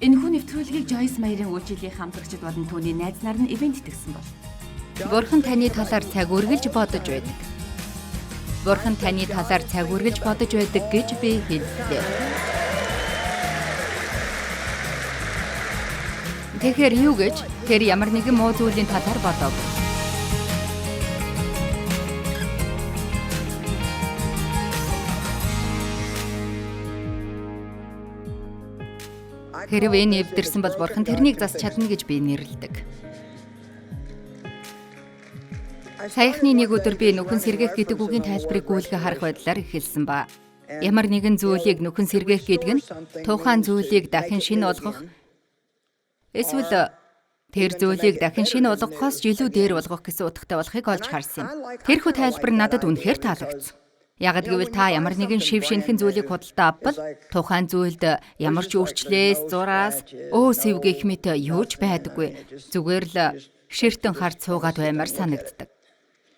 Энэхүү нэвтрүүлгийг Joyce Meyer-ийн үйлчлэлийн хамтрагчид болон түүний найз нар нь ивент итгэсэн бол. Бурхан таны талаар цаг үргэлж бодож байдаг. Бурхан таны талаар цаг үргэлж бодож байдаг гэж би хэллээ. Тэгэхээр юу гэж тэр ямар нэгэн муу зүйлийн талаар бодов? Хэрвээ нэвдэрсэн бол Бурхан тэрнийг засч чадна гэж би нэрлэдэг. Саяхны нэг өдөр би нүхэн сэргээх гэдэг үгийн тайлбарыг гүйлгээ харах байдлаар эхэлсэн ба. Ямар нэгэн зүйлийг нүхэн сэргээх гэдэг нь тухайн зүйлийг дахин шинэ болгох эсвэл тэр зүйлийг дахин шинэ болгохоос илүү дээр болгох гэсэн утгатай болохыг олж харсан юм. Тэрхүү тайлбар надад үнэхээр таалагдсан. Ягд гэвэл та ямар нэгэн шив шинхэн зүйлийг худалдаа авбал тухайн зүйлд ямар ч өөрчлөлөөс, зураас, өөсөв гэх мэт юу ч байдаггүй. Зүгээр л ширтэн харж суугаад баймаар санагддаг.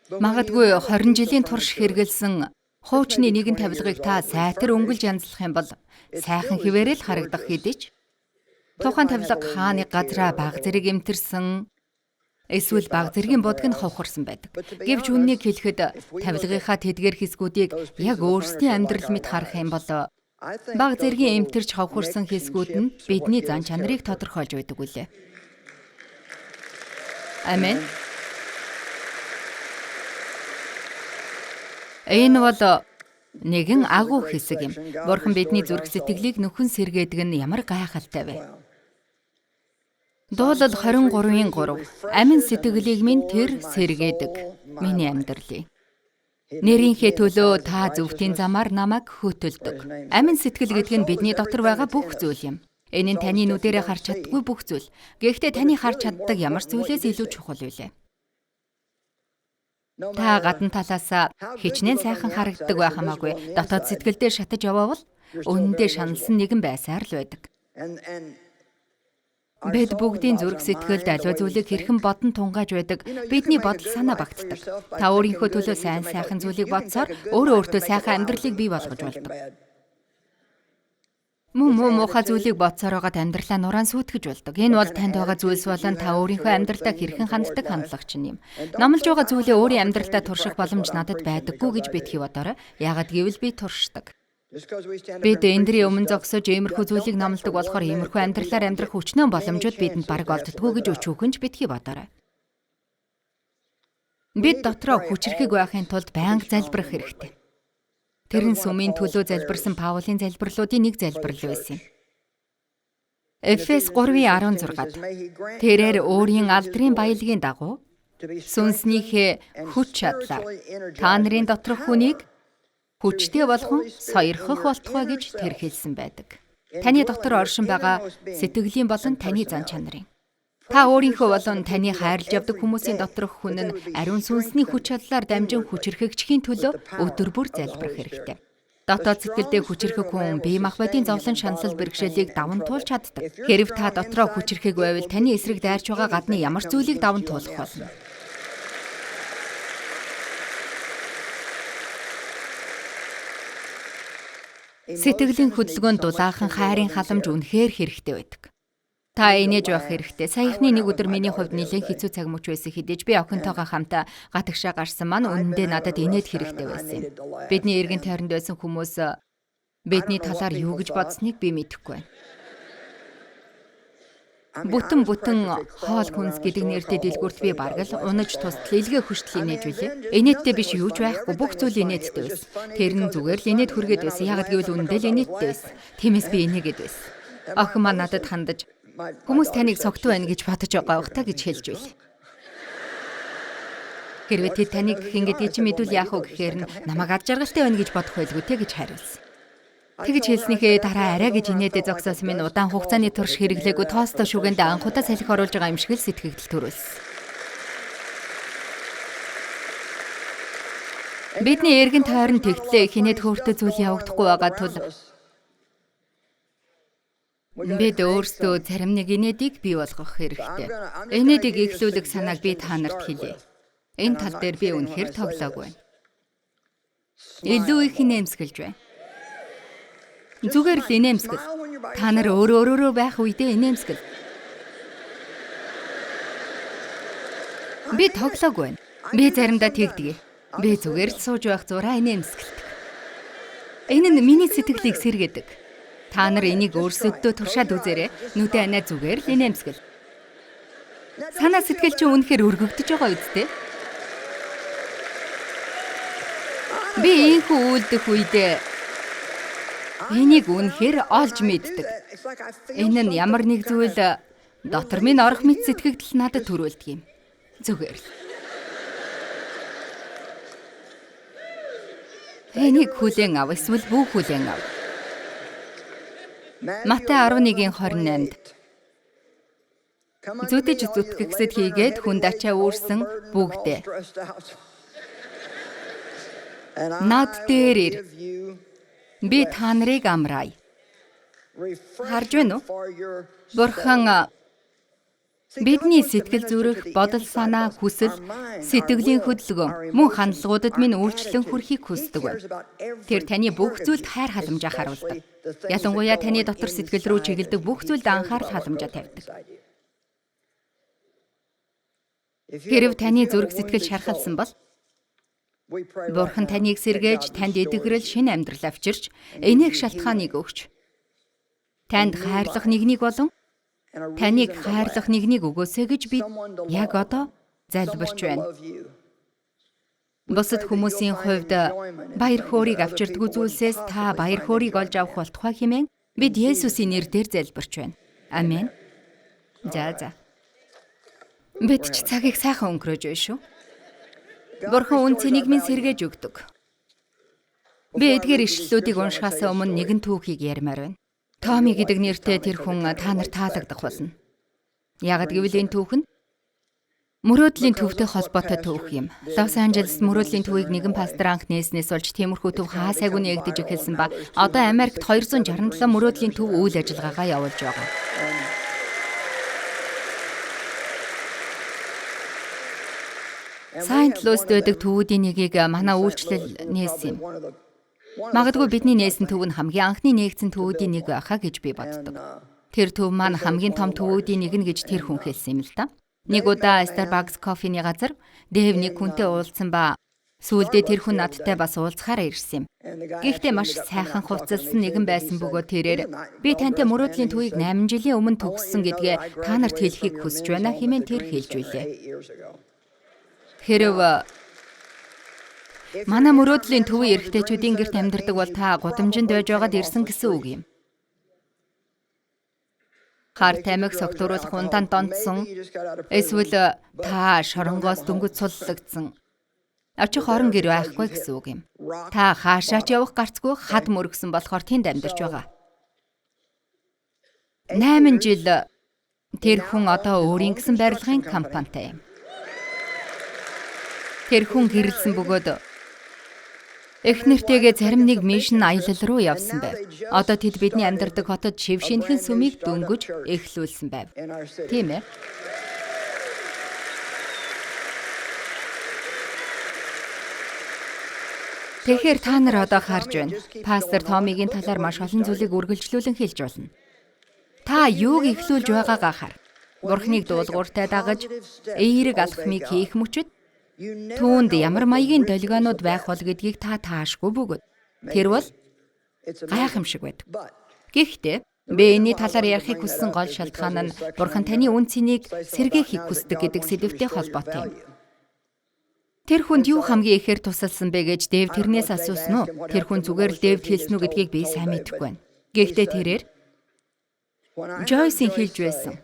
Магадгүй 20 жилийн турш хэрэгэлсэн хуучны нэгэн тавилгыг та сайтар өнгөлж янзлах юм бол сайхан хിവэрэл харагдах хэдий ч тухайн тавилга хааны газраа баг зэрэг эмтэрсэн эсвэл баг зэргийн бодг нь ховхорсон байдаг. Гэвч үннийг хэлэхэд тавилгынхаа тэдгээр хэсгүүдийг яг өөрсдийн амьдрал мэт харах юм бол баг зэргийн эмтэрч ховхорсон хэсгүүд нь бидний зан чанарыг тодорхойлж байдаг үлээ. Амен. Энэ бол нэгэн агуу хэсэг юм. Бурхан бидний зүрх сэтгэлийг нөхөн сэргээдэг нь ямар гайхалтай вэ? Дуулал 23-ийн 3. Амин сэтгэлийг минь тэр сэргээдэг. Миний амьдралыг. Нэрийнхээ төлөө та зөвхтийн замаар намайг хөтөлдөг. Амин сэтгэл гэдэг нь бидний дотор байгаа бүх зүйл юм. Энэ нь таны нүдэрээ харж чаддаггүй бүх зүйл. Гэхдээ таны харж чаддаг ямар ч зүйлээс илүү чухал үлээ. Та гадна талаас хичнээн сайхан харагддаг байх хамаагүй. Дотоод сэтгэлдээ шатаж яваавал үнэндээ шаналсан нэгэн байсаар л байдаг. Бид бүгдийн зүрх сэтгэлд аливаа зүйлийг хэрхэн бодон тунгааж байдаг. Бидний бодол санаа багтдаг. Та өөрийнхөө төлөө сайн сайхан зүйлийг бодсоор өөрөө өөртөө сайхан амьдралыг бий болгож болдог. Муухай зүйлийг бодсоор байгаад амьдралаа нурaan сүйтгэж болдог. Энэ бол танд байгаа зүйлс болон та өөрийнхөө амьдралдаа хэрхэн ханддаг хандлага чинь юм. Номлож байгаа зүйлээ өөрийн амьдралдаа турших боломж надад байдаггүй гэж битгий бодоорой. Яагад гэвэл би туршдаг. Бид эндрийн өмнө зогсож иймэрхүү зүйлийг номлодог болохоор иймэрхүү амьдралаар амьдрах хүчнээ боломжууд бидэнд бараг олддоггүй гэж өчүүхэн ч битгий бодоорой. Бид дотроо хүчрэхэг байхын тулд байнга залбирах хэрэгтэй. Тэр нь сүмийн төлөө залбирсан Паулийн залбирлуудын нэг залбирал байсан юм. Эфес 3:16-д тэрээр өөрийн алдрын баялагын дагуу сүнснийхээ хүч чадлаар та нарын доторх хүнийг хүчтэй болгон сойрхох болтугай гэж тэр хэлсэн байдаг. Таны дотор оршин байгаа сэтгэлийн болон таны зан чанарын. Та өөрийнхөө болон таны хайрлаж явдаг хүмүүсийн доторх хүн нь ариун сүнсний хүч чадлаар дамжин хүчрхэгчхийн төлөө өдөр бүр залбирах хэрэгтэй. Дотоод сэтгэлдээ хүчрхэг хүн бие махбодын зовлон шаналл бэрхшээлийг даван туулж чаддаг. Хэрв та дотроо хүчрхэг байвал таны эсрэг дайрч байгаа гадны ямар ч зүйлийг даван туулах болно. Сэтгэлийн хөдөлгөөнд дулаахан хайрын халамж үнэхээр хэрэгтэй байдаг. Та инээж байх хэрэгтэй. Саяхны нэг өдөр миний хувьд нэлээд хэцүү цаг мөч байсан хэдий ч би охинтойгоо хамтаа гадагшаа гарсан маань үнэндээ надад инээд хэрэгтэй байсан юм. Бидний эргэн тойронд байсан хүмүүс бидний талаар юу гэж бодсныг би мэдэхгүй байна. Бүтэн хоол хүнс гэдэг нэртэй дэлгүүрт би бараг л унаж тусдал илгээ хүчтэл инээж билээ. Инээдтэй биш юу ч байхгүй бүх зүйл инээдтэй байсан. Тэр нь зүгээр л инээд хүргээд байсан. Яагад гэвэл үнэндээ л инээдтэй байсан. Тиймээс би инээгээд байсан. Охин маань надад хандаж хүмүүс таныг согтуу байна гэж бодож байгаа бах та гэж хэлж байлаа. Хэрвээ тэд таныг ингэдэг чи мэдвэл яах вэ гэхээр намайг ад жаргалтай байна гэж бодох байлгүй те гэж хариулсан. Тэгж хэлснийхээ дараа арай гэж инээдэ зогсоос минь удаан хугацааны турш хэрэглээгүй тоосто шүгэнд анхудаа салхи оруулж байгаа юм шиг л сэтгэгдэл төрүүлсэн. Бидний эргэн тойрон тэгтлээ хинээд хөөртэй зүйл явагдахгүй байгаа тул бид өөрсдөө зарим нэг инээдийг бий болгох хэрэгтэй. Инээдийг эхлүүлэх санааг би та нарт хэлье. Энэ тал дээр би үнэхээр тоглоогүй байна. Илүү их нэмсгэлж байна. Зүгээр л инээмсгэл. Та нар өөрөө байх үедээ инээмсэглэв. Би тоглоогүй байна. Би заримдаа тэгдэг. Би зүгээр л сууж байх зураа инээмсэглэдэг. Энэ нь миний сэтгэлийг сэргээдэг. Та нар энийг өөрсөддөө туршаад үзээрэй. Нүдэ анаа зүгээр л инээмсгэл. Санаа сэтгэл чинь үнэхээр өргөгдөж байгаа үсттэй. Би ийхүү үйлдэх үедээ энийг үнэхээр олж мэддэг. Энэ нь ямар нэг зүйл дотор минь орох мэт сэтгэгдэл надад төрүүлдэг юм. Зүгээр л. Энийг хүлээн ав, эсвэл бүх хүлээн ав. Матай 11:28-д зүтгэж зүтгэгсэд хийгээд хүнд ачаа үүрсэн бүгдээ над дээр ир. Би та нарыг амраая. Харж байна уу? Бурхан бидний сэтгэл зүрэх, бодол санаа, хүсэл, сэтгэлийн хөдөлгөөн, мөн хандлагуудад минь өөрчлөлт хүрэхийг хүсдэг байна. Тэр таны бүх зүйлд хайр халамжаа харуулдаг. Ялангуяа таны дотор сэтгэл рүү чиглэдэг бүх зүйлд анхаарал халамжаа тавьдаг. Хэрв таны зүрх сэтгэл шархалсан бол Бурхан таныг сэргээж, танд эдгэрэл шинэ амьдрал авчирч, энийг шалтгааныг өгч, танд хайрлах нэгнийг болон таныг хайрлах нэгнийг өгөөсэй гэж би яг одоо залбирч байна. Бусад хүмүүсийн хувьд баяр хөөргийг авчирдгүй зүйлсээс та баяр хөөргийг олж авах болтугай хэмээн бид Есүсийн нэрээр залбирч байна. Амен. За. Бид ч цагийг сайхан өнгөрөөж байна шүү. Бурхан үнцнийг минь сэргээж өгдөг. Би эдгээр ишлэлүүдийг уншихаас өмнө нэгэн түүхийг ярмаар байна. Томи гэдэг нэртэй тэр хүн та нарт таалагдах болно. Ягд гэвэл энэ түүх нь мөрөөдлийн төвтэй холбоотой түүх юм. Лос Анжелест мөрөөдлийн төвийг нэгэн пастор анх нээснээс болж тиймэрхүү төв хаа сайгүй нэгдэж эхэлсэн ба одоо Америкт 267 мөрөөдлийн төв үйл ажиллагаагаа явуулж байгаа. Сайнт Луист байдаг төвүүдийн нэгийг манай үйлчлэл нээсэн юм. Магадгүй бидний нээсэн төв нь хамгийн анхны нээгдсэн төвүүдийн нэг байхаа гэж би боддог. Тэр төв маань хамгийн том төвүүдийн нэг нь гэж тэр хүн хэлсэн юм л да. Нэг удаа Starbucks кофений газар Дэв нэг хүнтэй уулзсан ба сүүлдээ тэр хүн надтай бас уулзахаар ирсэн юм. Гэхдээ маш сайхан хувцалсан нэгэн байсан бөгөөд тэрээр би тантай мөрөөдлийн төвийг 8 жилийн өмнө төгссөн гэдгээ та нарт хэлхийг хүсэж байна хэмээн тэр хэлж байлээ. Хэрв манай мөрөөдлийн төвийн эрэгтэйчүүдийн гэрт амьдардаг бол та гудамжинд байж байгаад ирсэн гэсэн үг юм. Хар тамиг согтууруулах ундаанд донтсон, эсвэл та шоронгоос дөнгөж суллагдсан. Очих орон гэр байхгүй гэсэн үг юм. Та хаашаач явах гарцгүй хад мөргсөн болохоор тэнд амьдарч байгаа. 8 жил тэр хүн одоо өөрийн гэсэн барилгын компанитай юм. Тэр хүн гэрэлсэн бөгөөд эхнэртэйгээ зарим нэг мишн аялал руу явсан байв. Одоо тэд бидний амьдардаг хотод шив шинхэн сүмийг дөнгөж эхлүүлсэн байв. Тийм ээ. Тэгэхээр та нар одоо харж байна. Пастор Томигийн талаар маш олон зүйлийг үргэлжлүүлэн хэлж болно. Та юуг эхлүүлж байгаагаа хар. Бурхныг дуулууртай дагаж, эерэг алхмыг хийх мөчөд түүнд ямар маягийн долгионууд байх бол гэдгийг та таашгүй бөгөөд тэр бол гайхамшиг байдаг. Гэхдээ би энэний талаар ярихыг хүссэн гол шалтгаан нь Бурхан таны үн цэнийг сэргээхийг хүсдэг гэдэг сэдвтэй холбоотой юм. Тэр хүнд юу хамгийн ихээр тусалсан бэ гэж Дэв тэрнээс асуусан уу? Тэр хүн зүгээр л Дэвд хэлсэн үү гэдгийг би сайн мэдэхгүй байна. Гэхдээ тэрээр Жойсийн хэлж байсан.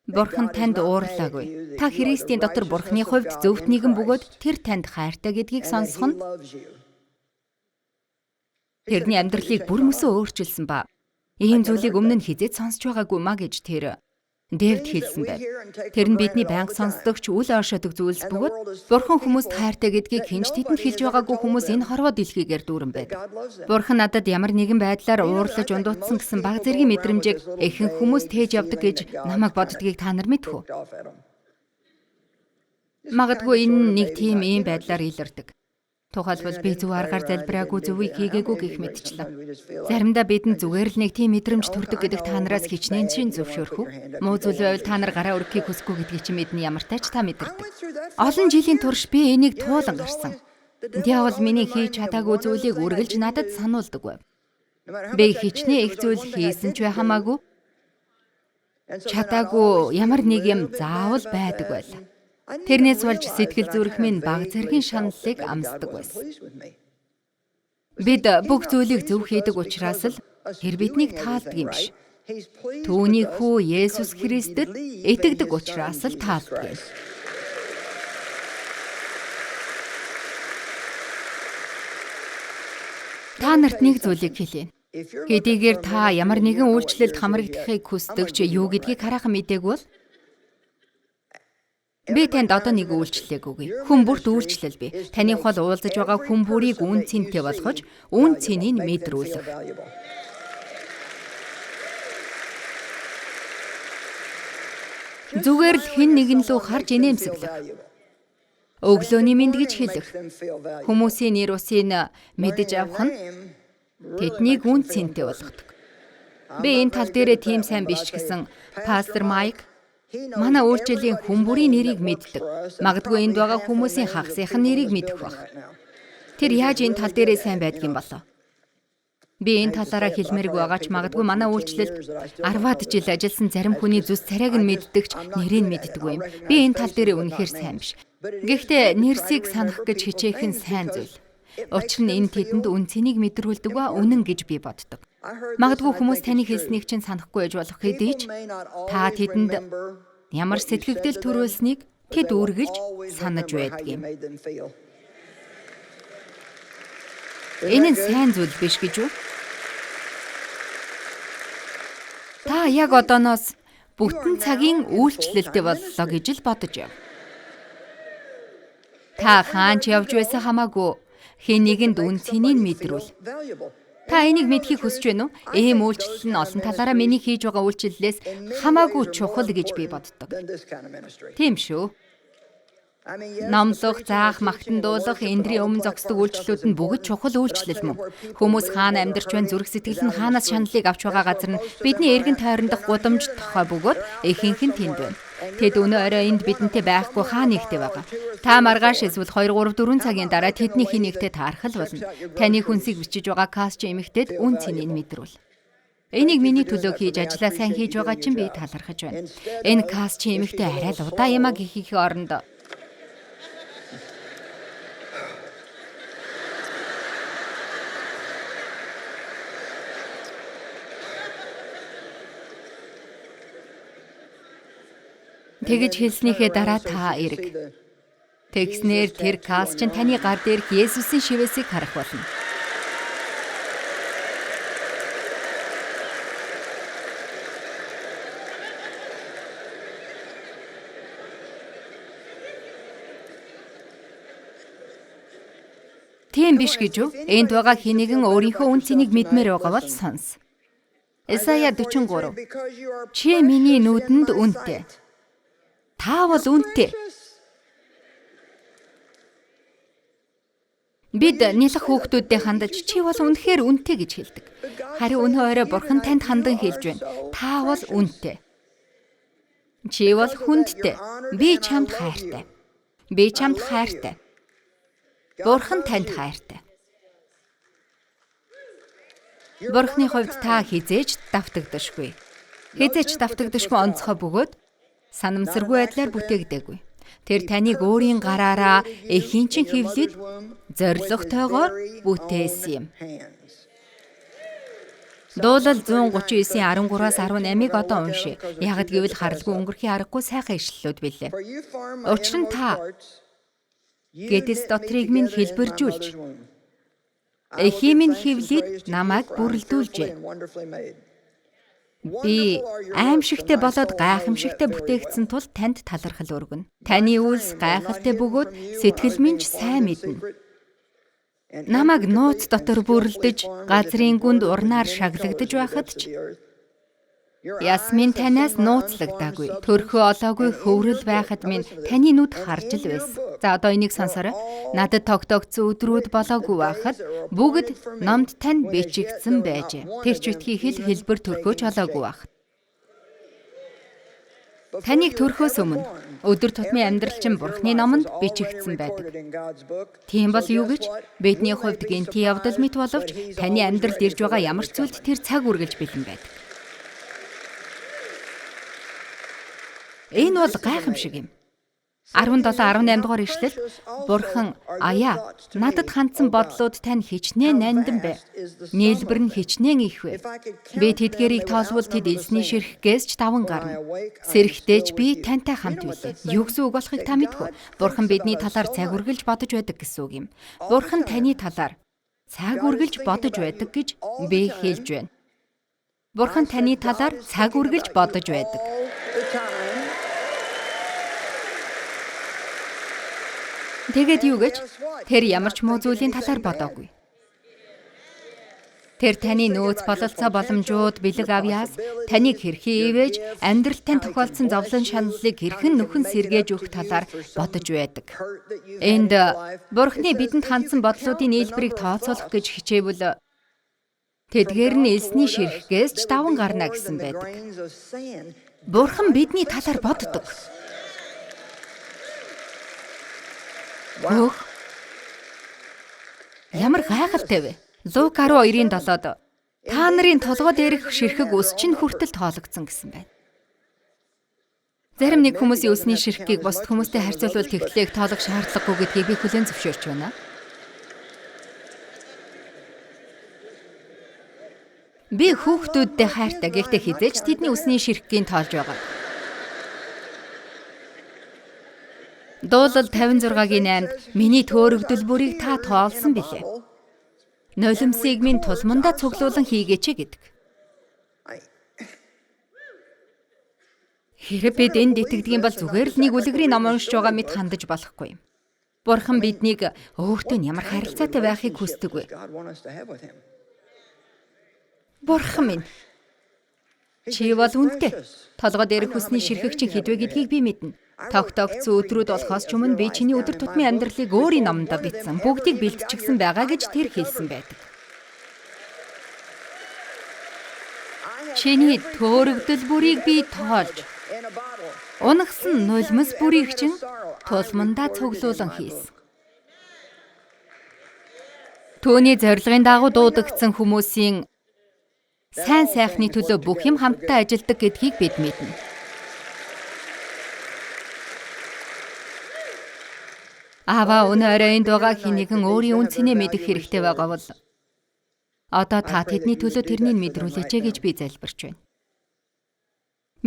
Бурхан танд уурлаагүй. Та Христийн дотор Бурханы хувьд зөвхт нэгэн бөгөөд тэр танд хайртай гэдгийг сонсох нь тэрний амьдралыг бүр мөсөө өөрчилсөн ба ийм зүйлийг өмнө нь хизээд сонсч байгаагүй маа гэж тэр Дэвд хэлсэн байв. Тэр нь бидний байнга сонсдогч үл ойшоодог зүйлс бөгөөд Бурхан хүмүүст хайртай гэдгийг хинж тэдэнд хэлж байгаагүй хүмүүс энэ хорвоо дэлхийгээр дүүрэн байдаг. Бурхан надад ямар нэгэн байдлаар уурлаж ундуудсан гэсэн баг зэргийн мэдрэмжийг ихэнх хүмүүс тээж явдаг гэж намайг боддгийг та нар мэдэх үү? Магадгүй энэ нэг тийм ийм байдлаар илэрдэг. Тухайлбал би зөв аргаар залбираагүй, зөвийг хийгээгүй гэх мэтчлэн. Заримдаа бидэнд зүгээр л нэг тийм мэдрэмж төрдөг гэдэгт та нараас хичнээн чинь зөвшөөрөх үү? Муу зүйл байвал та нар гараа өргөхийг хүсэхгүй гэдгийг чи мэднэ, ямар тач та мэдэрдэг. Олон жилийн турш би энийг туулан гарсан. Диавол миний хийж чадаагүй зүйлийг үргэлж надад сануулдаг. Би хичнээн их зүйл хийсэн ч хамаагүй чадаагүй ямар нэг юм заавал байдаг байлаа. Тэрнээс болж сэтгэл зүрх минь баг зэргийн шаналлыг амсдаг байсан. Бид бүх зүйлийг зөв хийдэг учраас л тэр биднийг таалдаг юм биш. Түүний хүү Есүс Христэд итгэдэг учраас л таалдаг юм. Та нарт нэг зүйлийг хэлье. Хэдийгээр та ямар нэгэн үйлчлэлд хамрагдахыг хүсдэг ч юу гэдгийг хараахан мэдээгүй бол би танд одоо нэг үйлчлэлийг өгье. Хүн бүрт үйлчлэл бий. Таны хол уулзаж байгаа хүн бүрийг үн цэнтэй болгож, үн цэнийг мэдрүүлэх. Зүгээр л хэн нэгэн лөө харж инээмсэглэх. Өглөөний мэнд гэж хэлэх. Хүмүүсийн нэр усыг мэдэж авах нь тэднийг үн цэнтэй болгодог. Би энэ тал дээрээ тийм сайн биш гэсэн пастор Майк манай үйлчлэлийн хүн бүрийн нэрийг мэддэг. Магадгүй энд байгаа хүмүүсийн хагасынхын нэрийг мэдэх баг. Тэр яаж энэ тал дээрээ сайн байдгийн болов? Би энэ талаараа хэлмээрг байгаа ч магадгүй манай үйлчлэлд 10-аад жил ажилласан зарим хүний зүс царайг нь мэддэгч нэрийг мэддэггүй юм. Би энэ тал дээрээ үнэхээр сайн биш. Гэхдээ нэрсийг санах гэж хичээх нь сайн зүйл. Учир нь энэ тэдэнд үн цэнийг мэдрүүлдэг ба үнэн гэж би боддог. Магадгүй хүмүүс таны хэлснийг чинь санахгүй байж болох хэдий ч та тэдэнд ямар сэтгэгдэл төрүүлсэнийг тэд үргэлж санаж байдаг юм. Энэ нь сайн зүйл биш гэж үү? Та яг одооноос бүтэн цагийн үйлчлэлтэй боллоо гэж л бодож яв. Та хаач явж байсан хамаагүй хэн нэгэнд үн цэнийг мэдрүүл. Та энийг мэдхийг хүсэж байна уу? Ийм үйлчлэл нь олон талаараа миний хийж байгаа үйлчлэлээс хамаагүй чухал гэж би боддог. Тийм шүү. Номлох, заах, магтандуулах, эндрийн өмнө зогсдог үйлчлэлүүд нь бүгд чухал үйлчлэл мөн. Хүмүүс хаана амьдарч байна, зүрх сэтгэл нь хаанаас шаналлыг авч байгаа газар нь бидний эргэн тойрондох гудамж тохой бөгөөд ихэнх нь тэнд байна. Тэд өнөө орой энд бидэнтэй байхгүй хаа нэгтэй байгаа. Та маргааш эсвэл 2, 3, 4 цагийн дараа тэдний хин нэгтэй таарах л болно. Таны хүнсийг бичиж байгаа касч эмэгтэйд үн цэнийг мэдрүүл. Энийг миний төлөө хийж ажиллаа сайн хийж байгаа чинь би талархаж байна. Энэ касч эмэгтэй арай л удаа ямаа гихих оронд тэгж хэлснийхээ дараа та эрг. Тэгснээр тэр кас чинь таны гар дээрх Есүсийн шивээсийг харах болно. Тийм биш гэж үү? Энд байгаа хинэгэн өөрийнхөө үн цэнийг мэдмээр байгаа бол сонс. Исая 43. Чи миний нүдэнд үнэтэй. Та бол үнэтэй. Бид нэлэх хүүхдүүдтэй хандаж чи бол үнэхээр үнэтэй гэж хэлдэг. Харин өнөө орой Бурхан танд хандан хэлж байна. Та бол үнэтэй. Чи бол хүндтэй. Би чамд хайртай. Би чамд хайртай. Бурхан танд хайртай. Бурханы хувьд та хизээж давтагдашгүй. Хизээж давтагдашгүй онцгой бөгөөд санамсаргүй байдлаар бүтээгдээгүй. Тэр таныг өөрийн гараараа эхийн чин хөвлөд зоригтойгоор бүтээсэн юм. Дуулал 139:13-аас 18-ыг одоо уншъя. Ягд гэвэл харалгүй өнгөрхийн аргагүй сайхан ишлэлүүд билээ. Учир нь та гэдэс дотрыг минь хэлбэржүүлж эхийн минь хөвлөд намайг бүрлдүүлжээ. Би аимшигтэй болоод гайхамшигтай бүтээгдсэн тул танд талархал өргөнө. Таны үйлс гайхалтай бөгөөд сэтгэл минь ч сайн мэднэ. Намайг нууц дотор бүрлдэж, газрын гүнд урнаар шаглагдж байхад ч Ясмин танаас нууцлагдаагүй. Төрхөө олоогүй хөврөл байхад минь таны нүд харж л байсан. За одоо энийг сонсоорой. Надад тогтоогдсон өдрүүд болоогүй байхад бүгд номд тань бичигдсэн байжээ. Тэр ч битгий хэлбэр төрхөөч олоогүй байхад. Таныг төрхөөс өмнө өдөр тутмын амьдрал чинь Бурхны номонд бичигдсэн байдаг. Тийм бол юу гэж? Бидний хувьд гинти явдал мэт боловч таны амьдралд ирж байгаа ямар ч зүйлд тэр цаг үргэлж бэлэн байдаг. Энэ бол гайхамшиг юм. 17-18 дугаар ишлэл Бурхан аяа надад хандсан бодлууд тань хичнээн нандин бай. Нийлбэр нь хичнээн их вэ. Би тэдгэрийг тоолвол тэд элсний ширхгээс ч даван гарна. Сэрэхтэйч би тантай хамт билээ. Юу гэсэн үг болохыг та мэдгүй. Бурхан бидний талаар цаг үргэлж бодож байдаг гэсэн үг юм. Бурхан таны талаар цаг үргэлж бодож байдаг гэж би хэлж байна. Бурхан таны талаар цаг үргэлж бодож байдаг. Тэгээд юу гэж? Тэр ямар ч муу зүйлийн талаар бодоогүй. Тэр таны нөөц бололцоо боломжууд бэлэг авьяас, таныг хэрхэн ивэж, амьдрал тань тохиолдсон зовлон шаналлыг хэрхэн нөхөн сэргээж өгөх талаар бодож байдаг. Энд Бурхны бидэнд хандсан бодлуудын нийлбэрийг тооцоолох гэж хичээвэл тэдгээр нь элсний ширхгээс ч даван гарна гэсэн байдаг. Бурхан бидний талаар боддог. Өөх. Ямар гайхалтай вэ? Лук 12:7-д та нарын толгой дээрх ширхэг ус чинь хүртэл тоологдсон гэсэн байна. Зарим нэг хүмүүсийн өсний ширхгийг бусад хүмүүстэй харьцуулбал тэгтлээг тоолох шаардлагагүй гэдгийг би хүлээн зөвшөөрч байна. Би хүүхдүүдтэй хайртай, гэхдээ хизээч тэдний өсний ширхгийг тоолж байгаа. Дуулал 56-гийн 8-д миний төөрөгдөл бүрийг та тоолсон билээ. Нулимсыг минь тулмандаа цуглуулан хийгээч гэдэг. Хэрэв бид энд итгэдэг юм бол зүгээр л нэг үлгэрийн ном уншиж байгаа мэт хандаж болохгүй юм. Бурхан биднийг өөртөө ямар харилцаатай байхыг хүсдэг вэ? Бурхан минь, чи бол үнэтэй. Толгой дээрх хүсний ширхэг чинь хэдвэ гэдгийг би мэднэ. Тогтоогдсон өдрүүд болохоос ч өмнө би чиний өдөр тутмын амьдралыг өөрийн номдоо бичсэн. Бүгдийг бэлтжигсэн байгаа гэж тэр хэлсэн байдаг. Чиний төөрөгдөл бүрийг би тоолж, унагсан нулимс бүрийг чинь тулмандаа цуглуулан хийсэн. Төвний зорилгын дагуу дуудагдсан хүмүүсийн сайн сайхны төлөө бүх юм хамтдаа ажилдаг гэдгийг бид мэднэ. Аваа өнөө орой энд байгаа хинэгэн өөрийн үнцнийг мэдэх хэрэгтэй байгаа бол одоо та тэдний төлөө тэрнийг мэдрүүлээч гэж би залбирч байна.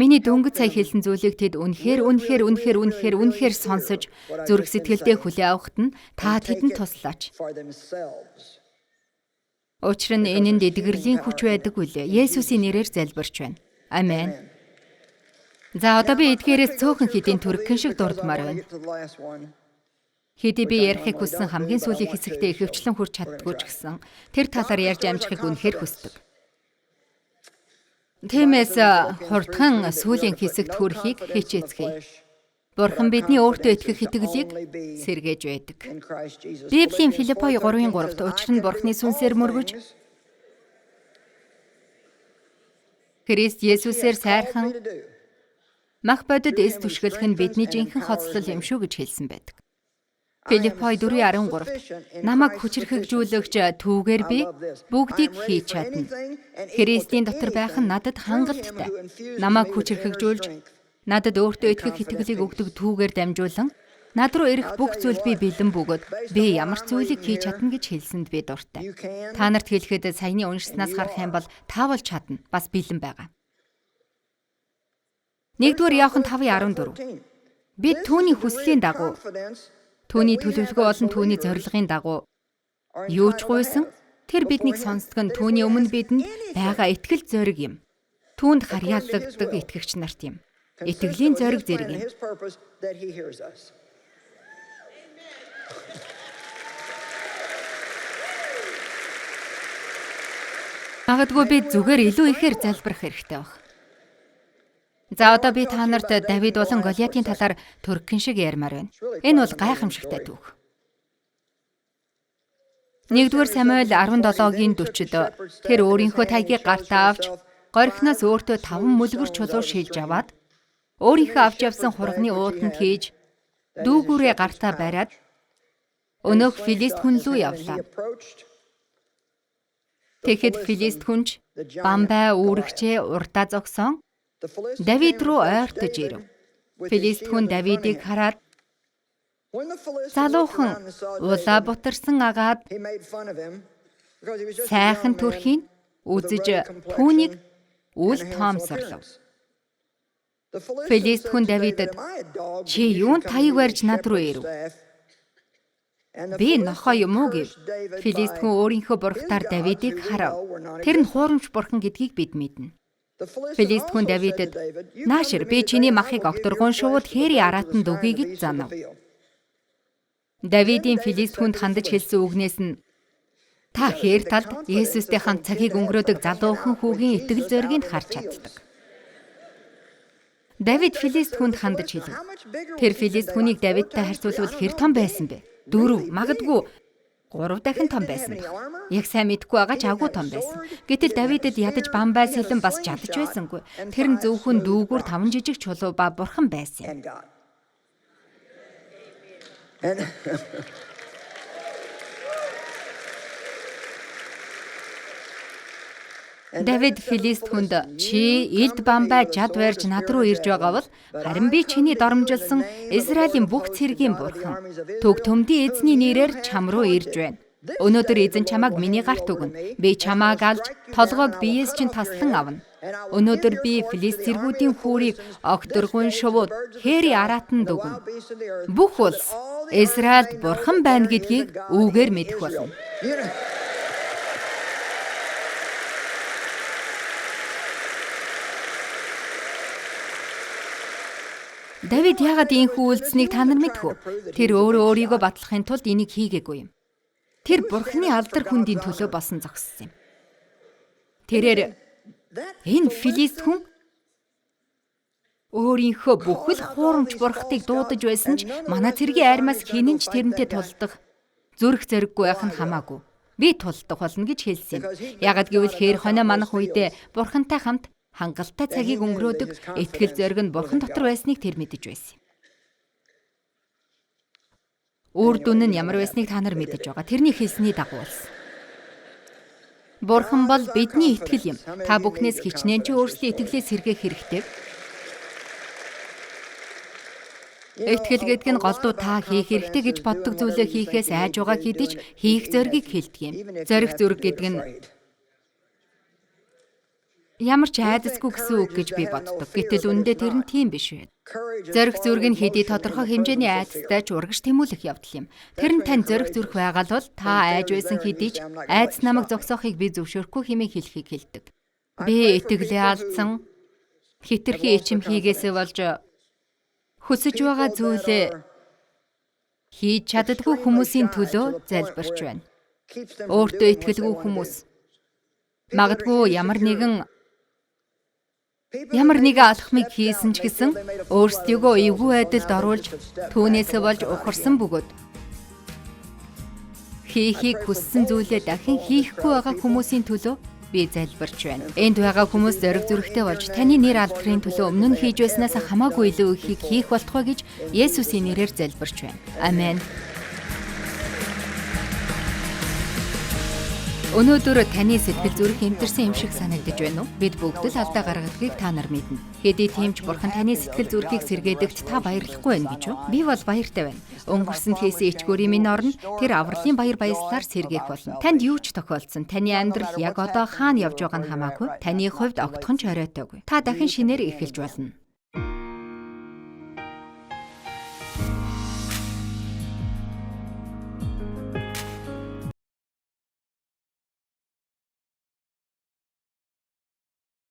Миний дөнгөж сая хэлсэн зүйлийг тэд үнэхээр сонсож зүрх сэтгэлдээ хүлээн авахт нь та тэдэнд туслаач. Учир нь энэнд эдгэрлийн хүч байдаг үлээ. Есүсийн нэрээр залбирч байна. Амен. За одоо би эдгээрээс цөөхөн хэдийн төргөн шиг дурдмаар байна. Хэдий би ярихыг хүссэн хамгийн сүүлийн хэсэгтээ ихэвчлэн хүрч чаддгүй ч гэсэн тэр талаар ярьж амжихыг үнэхээр хүсдэг. Тиймээс хурдхан сүүлийн хэсэгт хүрэхийг хичээцгээе. Бурхан бидний өөртөө итгэх итгэлийг сэргээж байдаг. Библийн Филиппой 3:3-т учир нь Бурханы сүнсээр мөргөж Христ Есүсээр сайрхан мах бодит эс түшгэлэх нь бидний жинхэнэ хоцлол юм шүү гэж хэлсэн байдаг. Филиппой 4:13-т намайг хүчрхэгжүүлэгч түүгээр би бүгдийг хийж чадна. Христийн дотор байх нь надад хангалттай. Намайг хүчрхэгжүүлж, надад өөртөө итгэх итгэлийг өгдөг түүгээр дамжуулан над руу ирэх бүх зүйл би бэлэн бөгөөд би ямар ч зүйлийг хийж чадна гэж хэлсэнд би дуртай. Та нарт хэлэхэд саяны уншснаас харах юм бол та бол чадна, бас бэлэн байгаа. 1-р Иохан 5:14. Бид түүний хүслийн дагуу түүний төлөвлөгөө болон түүний зорилгын дагуу юу ч гуйсан тэр биднийг сонсдог нь түүний өмнө бидэнд байгаа итгэл зориг юм. Түүнд харьяалагддаг итгэгч нарт юм. Итгэлийн зориг зэрэг юм. Магадгүй бид зүгээр илүү ихээр залбирах хэрэгтэй баг. За одоо би та нарт Давид болон Голиатын талаар төргөн шиг ярмаар байна. Энэ бол гайхамшигтай түүх. 1-р Самуэль 17-гийн 40-д тэр өөрийнхөө тайгийг гартаа авч горхноос өөртөө 5 мүлгэр чулуу шилж аваад өөрийнхөө авч явсан хурганы ууданд хийж дүүгүүрээ гартаа бариад өнөөх Филист хүн лүү явлаа. Тэгэхэд Филист хүнч бамбай үүрэгчээ урдаа зогсон Давид руу ойртож ирэв. Филист хүн Давидыг хараад залуухан улаа бутарсан агаад сайхан төрхийн үзэж түүнийг үл тоомсорлов. Филист хүн Давидэд чи юунд таяг барьж над руу ирэв? Би нохоо юм уу гэв. Филист хүн өөрийнхөө бурхтаар Давидыг харав. Тэр нь хуурамч бурхан гэдгийг бид мэднэ. Филист хүн Давидэд наашир би чиний махыг огторгон шууд хээри араатан дүгий гэж занав. Давидын Филист хүнд хандаж хэлсэн үгнээс нь та хээр талд Есүстэй хамт цагийг өнгөрөөдөг залуухан хүүгийн итгэл зоригийг харж чаддаг. Давид Филист хүнд хандаж хэлв. Тэр Филист хүнийг Давидтай харьцуулбал хэр том байсан бэ? 4, магадгүй 3 дахин том байсан баг. Яг сайн мэдэхгүй байгаа ч агуу том байсан. Гэтэл Давидэд ядаж бамбай сэлэн бас чадж байсангүй. Тэр нь зөвхөн дүүгүүр 5 жижиг чулуу ба бурхан байсан юм. Давид Филист хүнд чи элд бамбай жад барьж над руу ирж байгаа бол харин би чиний доромжилсан Израилийн бүх цэргийн бурхан төг төмдийн эзний нэрээр чам руу ирж байна. Өнөөдөр эзэн чамайг миний гарт өгнө. Би чамааг алж толгойг биеэс чинь таслан авна. Өнөөдөр би Филист цэргүүдийн хүүрийг огторгон шувууд хээри араатан дүгнэ. Бүх улс Израильд бурхан байна гэдгийг үүгээр мэдэх болно. Давид яагаад ийхүү үйлдэлснийг та нар мэдэх үү? Тэр өөрийгөө батлахын тулд энийг хийгээгүй юм. Тэр бурхны алдар хүндийн төлөө босон зогссон юм. Тэрээр энэ Филист хүн өөрийнхөө бүхэл хуурамч бурхтыг дуудаж байсан ч манай цэргийн армаас хинэн ч тэрнтэй тулдах зүрх зэрэггүй байх нь хамаагүй. Би тулдах болно гэж хэлсэн юм. Яагад гэвэл хээр хоноо манах үедээ бурхантай хамт хангалттай цагийг өнгөрөөдөг итгэл зориг нь бурхан дотор байсныг тэр мэдэж байсан юм. Үр дүн нь ямар байсныг та нар мэдэж байгаа. Тэрний хэлсний дагуу болсон. Бурхан бол бидний итгэл юм. Та бүхнээс хичнээн чи өөрсдийн итгэлээ сэргээх хэрэгтэй. Итгэл гэдэг нь голдуу та хийх хэрэгтэй гэж боддог зүйлээ хийхээс айж байгаа хэдий ч хийх зоригийг хэлдэг юм. Зориг зүрх гэдэг нь ямар ч айдасгүй гэсэн үг гэж би боддог. Гэтэл үнэндээ тэр нь тийм биш байна. Зориг зүрх нь хэдий тодорхой хэмжээний айдастай ч урагш тэмүүлэх явдал юм. Тэр нь тань зориг зүрх байгаа л бол та айж байсан хэдий ч айдас намайг зогсоохыг би зөвшөөрөхгүй хэмээн хэлхийг хэлдэг. Би итгэлээ алдсан хитрхи ичимхийгээсээ болж хүсэж байгаа зүйлээ хийж чаддаггүй хүмүүсийн төлөө залбирч байна. Өөртөө итгэлгүй хүмүүс магадгүй ямар нэгэн алхмыг хийсэн ч гэсэн өөрсдийгөө эвгүй байдалд оруулж түүнээсээ болж ухарсан бөгөөд хийхийг хүссэн зүйлээ дахин хийхгүй байгаа хүмүүсийн төлөө би залбирч байна. Энд байгаа хүмүүс зориг зүрхтэй болж таны нэр алдрын төлөө өмнө нь хийж байснаас хамаагүй илүү ихийг хийх болтугай гэж Есүсийн нэрээр залбирч байна. Амен. Өнөөдөр таны сэтгэл зүрх эмтэрсэн юм шиг санагдаж байна уу? Бид бүгд л алдаа гаргадгийг та нар мэднэ. Хэдий тиймч бурхан таны сэтгэл зүрхийг сэргээдэгт та баярлахгүй байна гэж үү? Би бол баяртай байна. Өнгөрсөнд хийсэн ичгүүрийн минь орно тэр авралын баяр баясгалаар сэргээх болно. Танд юу ч тохиолдсон. Таны амьдрал яг одоо хаана явж байгаа нь хамаагүй. Таны хувьд огтхон ч оройтойгүй. Та дахин шинээр эхэлж болно.